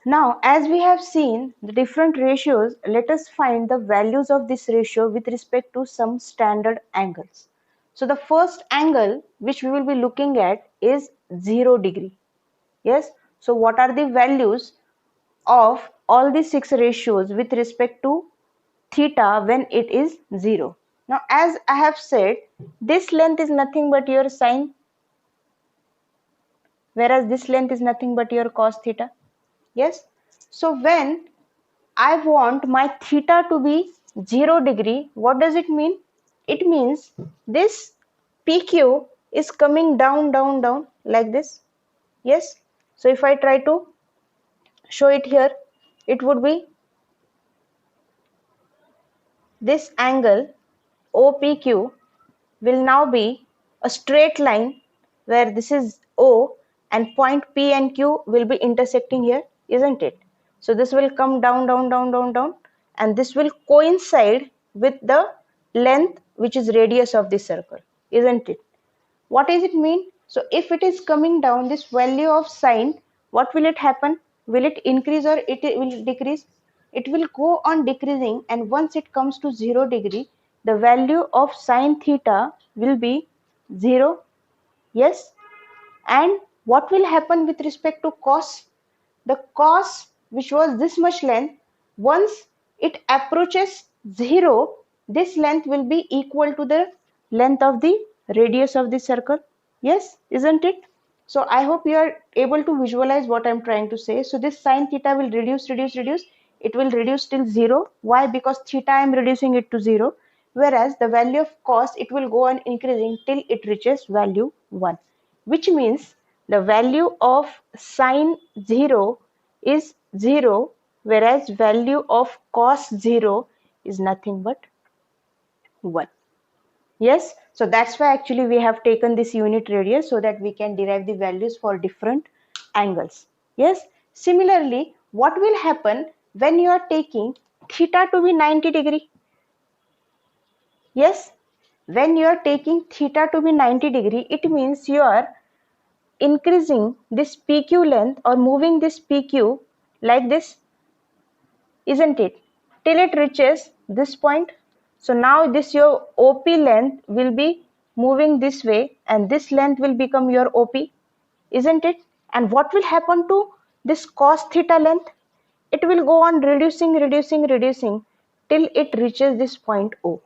Now, as we have seen the different ratios, let us find the values of this ratio with respect to some standard angles. So the first angle which we will be looking at is 0 degree. Yes. So what are the values of all the 6 ratios with respect to theta when it is 0? Now, as I have said, this length is nothing but your sine, whereas this length is nothing but your cos theta. Yes. So when I want my theta to be 0 degree, what does it mean? It means this PQ is coming down, down, down like this. Yes. So if I try to show it here, it would be this angle OPQ will now be a straight line where this is O and point P and Q will be intersecting here, isn't it? So this will come down, down, down, down, down, and this will coincide with the length which is radius of this circle, isn't it? What does it mean? So if it is coming down, this value of sine, what will it happen? Will it increase or it will decrease? It will go on decreasing, and once it comes to 0 degree, the value of sine theta will be 0. Yes. And what will happen with respect to cos? The cos, which was this much length, once it approaches 0, this length will be equal to the length of the radius of the circle. Yes, isn't it? So I hope you are able to visualize what I'm trying to say. So this sine theta will reduce, reduce, reduce. It will reduce till 0. Why? Because theta I am reducing it to 0. Whereas the value of cos, it will go on increasing till it reaches value 1. Which means the value of sine 0 is 0, whereas value of cos 0 is nothing but 1. Yes, so that's why actually we have taken this unit radius so that we can derive the values for different angles. Yes, similarly, what will happen when you are taking theta to be 90 degree? Yes, when you are taking theta to be 90 degree, it means you are increasing this PQ length or moving this PQ like this, isn't it? Till it reaches this point. So now this your OP length will be moving this way and this length will become your OP, isn't it? And what will happen to this cos theta length? It will go on reducing, reducing, reducing till it reaches this point O.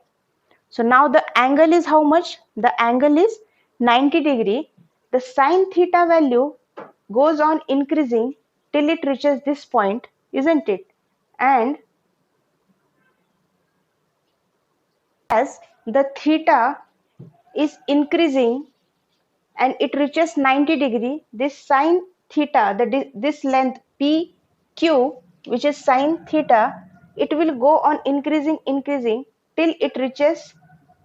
So now the angle is how much? The angle is 90 degree. The sine theta value goes on increasing till it reaches this point, isn't it? And as the theta is increasing and it reaches 90 degree, this sine theta, this length PQ, which is sine theta, it will go on increasing, increasing till it reaches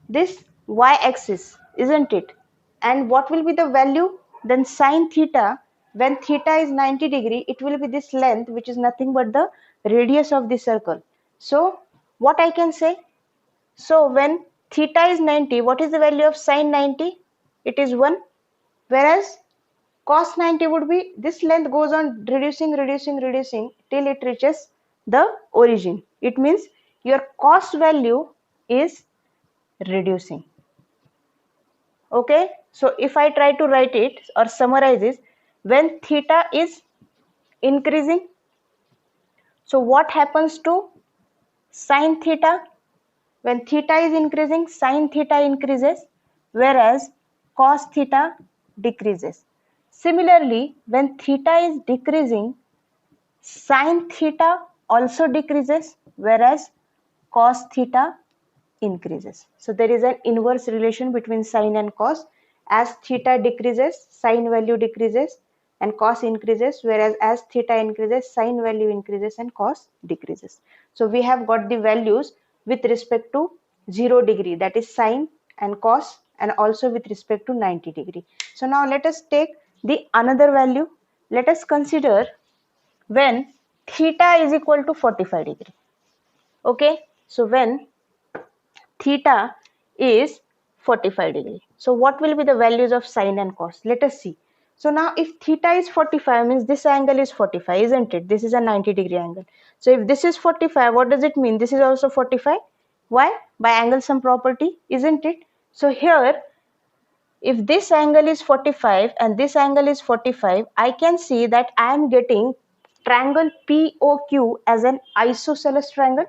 this y-axis, isn't it? And what will be the value? Then sine theta, when theta is 90 degree, it will be this length, which is nothing but the radius of the circle. So what I can say? So when theta is 90, what is the value of sine 90? It is 1. Whereas cos 90 would be this length goes on reducing, reducing, reducing till it reaches the origin. It means your cos value is reducing. Okay, so if I try to write it or summarize it, when theta is increasing, so what happens to sine theta? When theta is increasing, sine theta increases, whereas cos theta decreases. Similarly, when theta is decreasing, sine theta also decreases, whereas cos theta increases. So there is an inverse relation between sine and cos. As theta decreases, sine value decreases and cos increases, whereas as theta increases, sine value increases and cos decreases. So we have got the values with respect to 0 degree, that is sine and cos, and also with respect to 90 degree. So now let us take the another value. Let us consider when theta is equal to 45 degree. Okay, so when theta is 45 degree. So what will be the values of sine and cos? Let us see. So now if theta is 45 means this angle is 45, isn't it? This is a 90-degree angle. So if this is 45, what does it mean? This is also 45. Why? By angle sum property, isn't it? So here, if this angle is 45 and this angle is 45, I can see that I am getting triangle POQ as an isosceles triangle.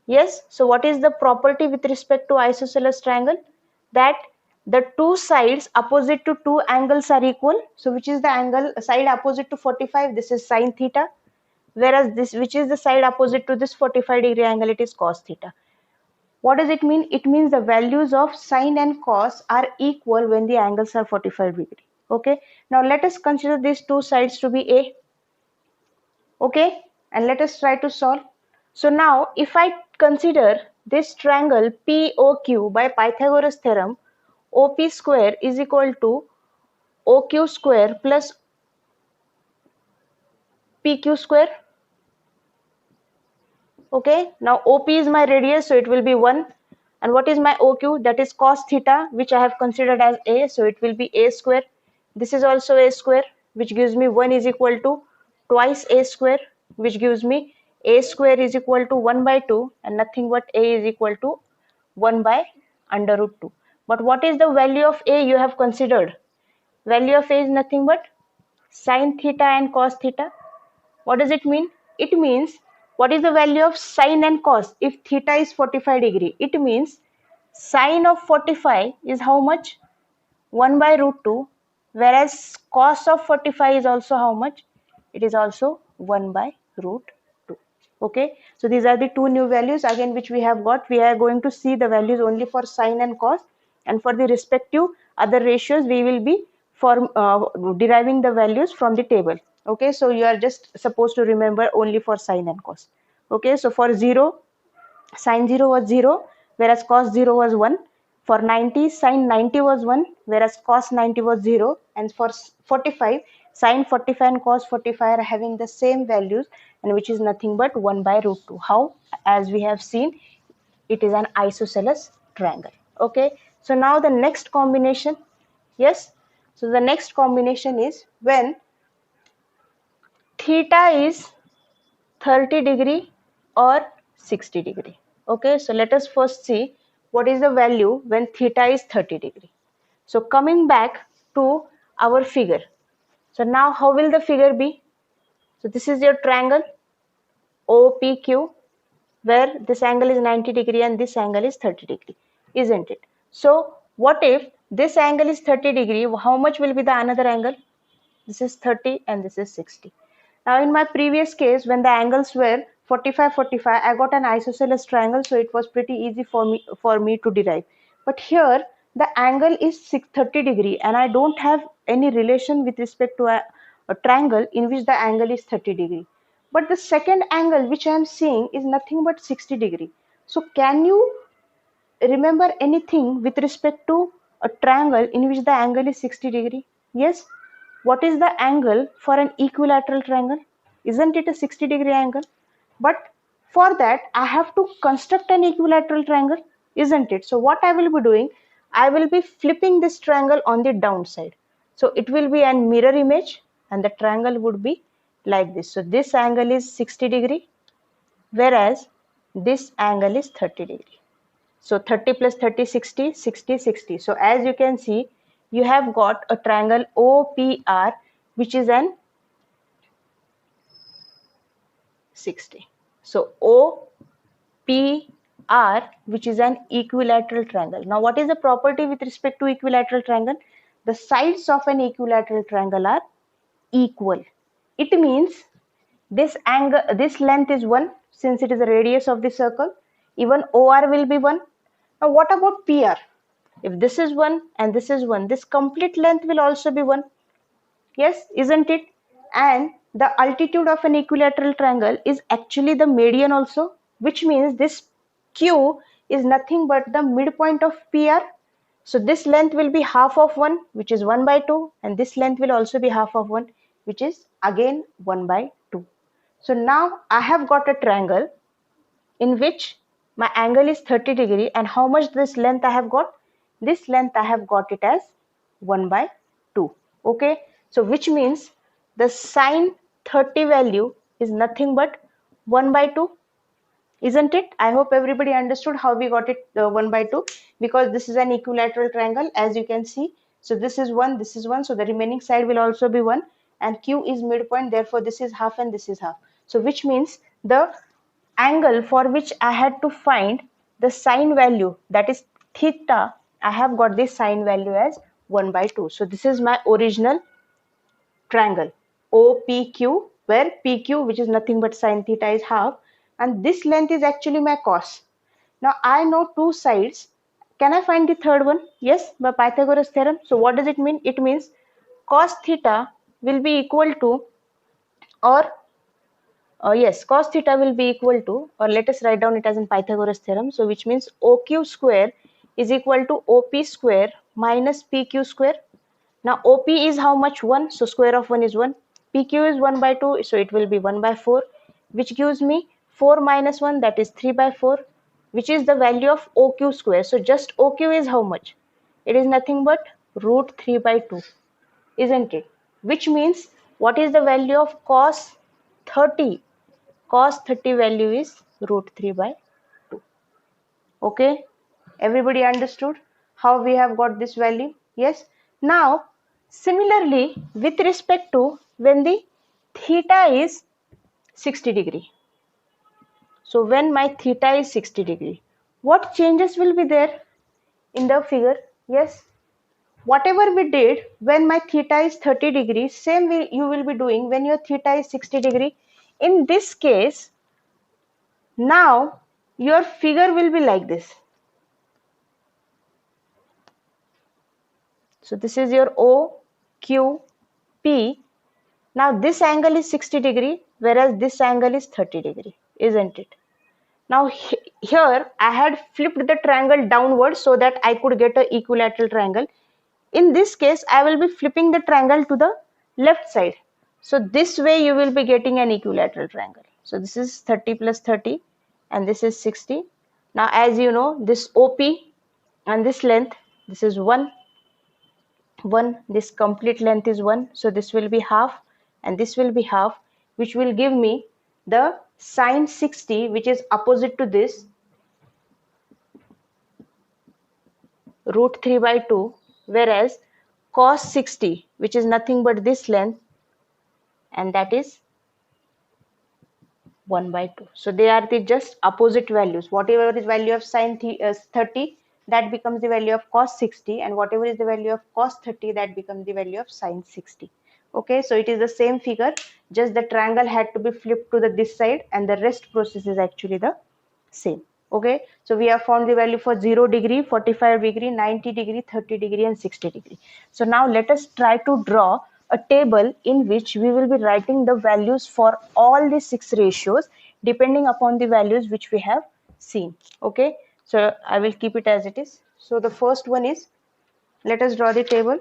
Yes, so what is the property with respect to isosceles triangle? That the two sides opposite to two angles are equal. So which is the angle side opposite to 45? This is sine theta. Whereas this, which is the side opposite to this 45-degree angle, it is cos theta. What does it mean? It means the values of sine and cos are equal when the angles are 45 degree. Okay. Now let us consider these two sides to be A. Okay. And let us try to solve. So now if I consider this triangle POQ by Pythagoras theorem, OP square is equal to OQ square plus PQ square. Okay, now OP is my radius, so it will be 1. And what is my OQ? That is cos theta, which I have considered as A, so it will be A square. This is also A square, which gives me 1 is equal to twice A square, which gives me A square is equal to 1 by 2, and nothing but A is equal to 1 by under root 2. But what is the value of A you have considered? Value of A is nothing but sine theta and cos theta. What does it mean? It means, what is the value of sine and cos? If theta is 45 degree, it means sine of 45 is how much? 1 by root 2, whereas cos of 45 is also how much? It is also 1 by root 2. Okay, so these are the two new values again which we have got. We are going to see the values only for sine and cos, and for the respective other ratios we will be deriving the values from the table. Okay, so you are just supposed to remember only for sine and cos. Okay, so for 0, sine 0 was 0, whereas cos 0 was 1. For 90, sine 90 was 1, whereas cos 90 was 0. And for 45, sine 45 and cos 45 are having the same values, and which is nothing but 1 by root 2. How? As we have seen, it is an isosceles triangle. Okay, so now the next combination. Yes, so the next combination is when theta is 30 degree or 60 degree. Okay, so let us first see what is the value when theta is 30 degree. So coming back to our figure. So now how will the figure be? So this is your triangle OPQ, where this angle is 90 degree and this angle is 30 degree, isn't it? So what if this angle is 30 degree? How much will be the another angle? This is 30 and this is 60. Now in my previous case, when the angles were 45, 45, I got an isosceles triangle, so it was pretty easy for me to derive. But here the angle is 30 degree and I don't have any relation with respect to a triangle in which the angle is 30 degree. But the second angle which I am seeing is nothing but 60 degree. So can you remember anything with respect to a triangle in which the angle is 60 degree? Yes. What is the angle for an equilateral triangle? Isn't it a 60 degree angle? But for that, I have to construct an equilateral triangle, isn't it? So what I will be doing, I will be flipping this triangle on the downside. So it will be a mirror image and the triangle would be like this. So this angle is 60 degree, whereas this angle is 30 degree. So 30 plus 30, 60, 60, 60. So as you can see, you have got a triangle OPR, which is an 60. So OPR, which is an equilateral triangle. Now what is the property with respect to equilateral triangle? The sides of an equilateral triangle are equal. It means this angle, this length is 1, since it is the radius of the circle. Even OR will be 1. Now what about PR? If this is 1 and this is 1, this complete length will also be 1. Yes, isn't it? And the altitude of an equilateral triangle is actually the median also, which means this Q is nothing but the midpoint of PR. So this length will be half of 1, which is 1 by 2, and this length will also be half of 1, which is again 1 by 2. So now I have got a triangle in which my angle is 30 degree, and how much this length I have got? This length I have got it as 1 by 2. Okay, So which means the sine 30 value is nothing but 1 by 2, isn't it? I hope everybody understood how we got it 1 by 2, because this is an equilateral triangle, as you can see. So this is 1, this is 1, so the remaining side will also be 1, and Q is midpoint, therefore this is half and this is half. So which means the angle for which I had to find the sine value, that is theta, I have got this sine value as 1 by 2. So this is my original triangle OPQ, where PQ, which is nothing but sine theta, is half, and this length is actually my cos. Now I know two sides. Can I find the third one? Yes, by Pythagoras theorem. So what does it mean? It means cos theta will be equal to, or yes, cos theta will be equal to, or let us write down it as in Pythagoras theorem. So which means OQ square is equal to OP square minus PQ square. Now OP is how much? 1, so square of 1 is 1. PQ is 1 by 2, so it will be 1 by 4, which gives me 4 minus 1, that is 3 by 4, which is the value of OQ square. So just OQ is how much? It is nothing but root 3 by 2, isn't it? Which means what is the value of cos 30? Cos 30 value is root 3 by 2. Okay, everybody understood how we have got this value? Yes. Now similarly, with respect to when the theta is 60 degree, so when my theta is 60 degree, what changes will be there in the figure? Yes, whatever we did when my theta is 30 degree, same way you will be doing when your theta is 60 degree. In this case, now your figure will be like this. So this is your OQP. Now this angle is 60 degree, whereas this angle is 30 degree, isn't it? Now here I had flipped the triangle downwards so that I could get an equilateral triangle. In this case, I will be flipping the triangle to the left side. So this way you will be getting an equilateral triangle. So this is 30 plus 30 and this is 60. Now as you know, this OP and this length, this is 1, this complete length is 1. So this will be half and this will be half, which will give me the sine 60, which is opposite to this, root 3 by 2, whereas cos 60, which is nothing but this length, and that is 1 by 2. So they are the just opposite values. Whatever is value of sine 30, that becomes the value of cos 60, and whatever is the value of cos 30, that becomes the value of sine 60. Okay, so it is the same figure, just the triangle had to be flipped to this side, and the rest process is actually the same. Okay, so we have found the value for 0 degree, 45 degree, 90 degree, 30 degree and 60 degree. So now let us try to draw a table in which we will be writing the values for all the 6 ratios depending upon the values which we have seen. Okay, so I will keep it as it is. So the first one is, let us draw the table.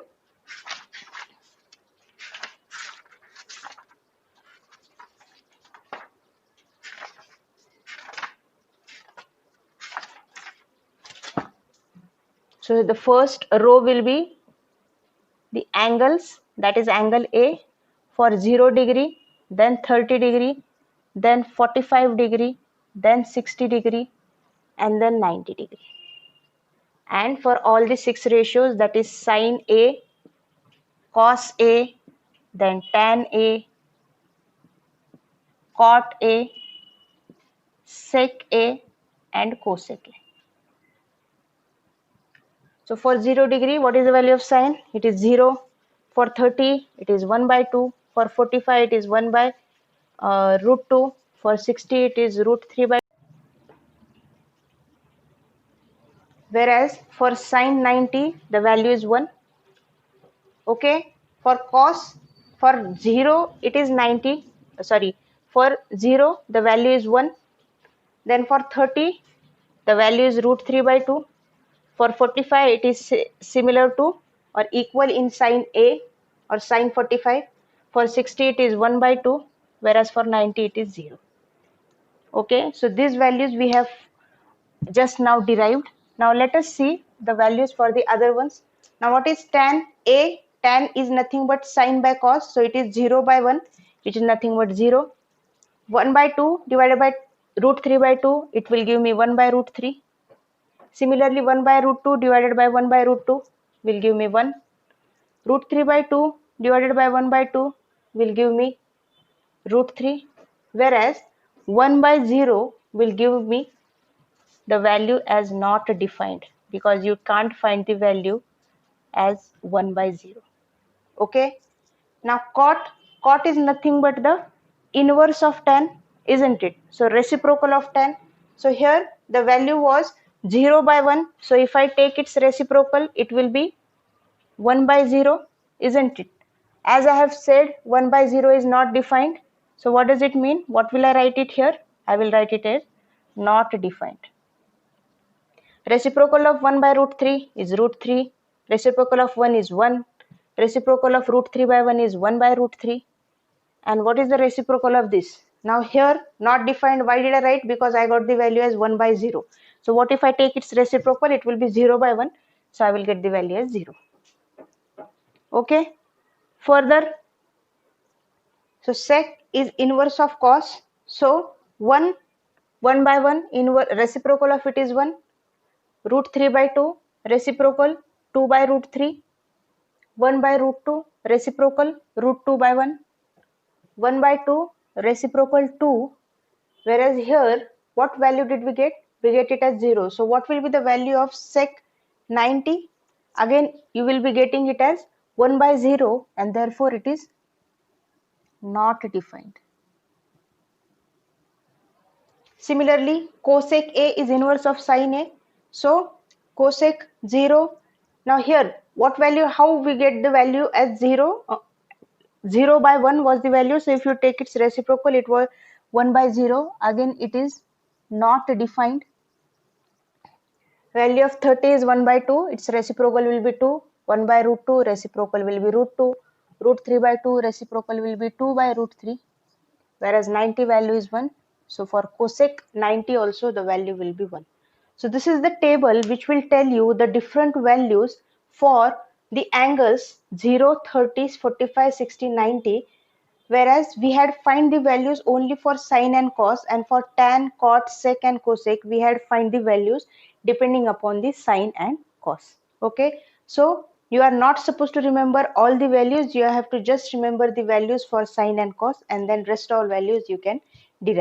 So the first row will be the angles, that is angle A for 0 degree, then 30 degree, then 45 degree, then 60 degree, and then 90 degree. And for all the 6 ratios, that is sine A, cos A, then tan A, cot A, sec A, and cosec A. So for 0 degree, what is the value of sine? It is 0. For 30, it is 1 by 2. For 45, it is 1 by root 2. For 60, it is root 3 by. Whereas for sine 90, the value is 1. Okay. For cos, for 0, it is 90. Sorry. For 0, the value is 1. Then for 30, the value is root 3 by 2. For 45, it is similar to or equal in sine A or sine 45. For 60, it is 1 by 2, whereas for 90, it is 0. Okay, so these values we have just now derived. Now let us see the values for the other ones. Now what is tan A? tan is nothing but sine by cos, so it is 0 by 1, which is nothing but 0. 1 by 2 divided by root 3 by 2, it will give me 1 by root 3. Similarly, 1 by root 2 divided by 1 by root 2 will give me 1. Root 3 by 2 divided by 1 by 2 will give me root 3, whereas 1 by 0 will give me the value as not defined, because you can't find the value as 1 by 0. Okay. Now cot is nothing but the inverse of tan, isn't it? So reciprocal of tan. So here the value was 0 by 1. So if I take its reciprocal, it will be 1 by 0, isn't it? As I have said, 1 by 0 is not defined. So what does it mean? What will I write it here? I will write it as not defined. Reciprocal of 1 by root 3 is root 3. Reciprocal of 1 is 1. Reciprocal of root 3 by 1 is 1 by root 3. And what is the reciprocal of this? Now here, not defined. Why did I write? Because I got the value as 1 by 0. So what if I take its reciprocal? It will be 0 by 1. So I will get the value as 0. Okay. Further, so sec is inverse of cos. So 1 by 1, reciprocal of it is 1. Root 3 by 2, reciprocal 2 by root 3. 1 by root 2, reciprocal root 2 by 1. 1 by 2, reciprocal 2. Whereas here, what value did we get? We get it as 0. So what will be the value of sec 90? Again, you will be getting it as 1 by 0, and therefore it is not defined. Similarly, cosec A is inverse of sine A. So cosec 0. Now here, what value, how we get the value as 0? 0 by 1 was the value. So if you take its reciprocal, it was 1 by 0. Again, it is not defined. Value of 30 is 1 by 2. Its reciprocal will be 2. 1 by root 2, reciprocal will be root 2. Root 3 by 2, reciprocal will be 2 by root 3. Whereas 90 value is 1. So for cosec 90 also the value will be 1. So this is the table which will tell you the different values for the angles 0, 30, 45, 60, 90. Whereas we had find the values only for sine and cos, and for tan, cot, sec and cosec we had find the values depending upon the sine and cos. Okay, so you are not supposed to remember all the values. You have to just remember the values for sine and cos, and then rest all values you can derive.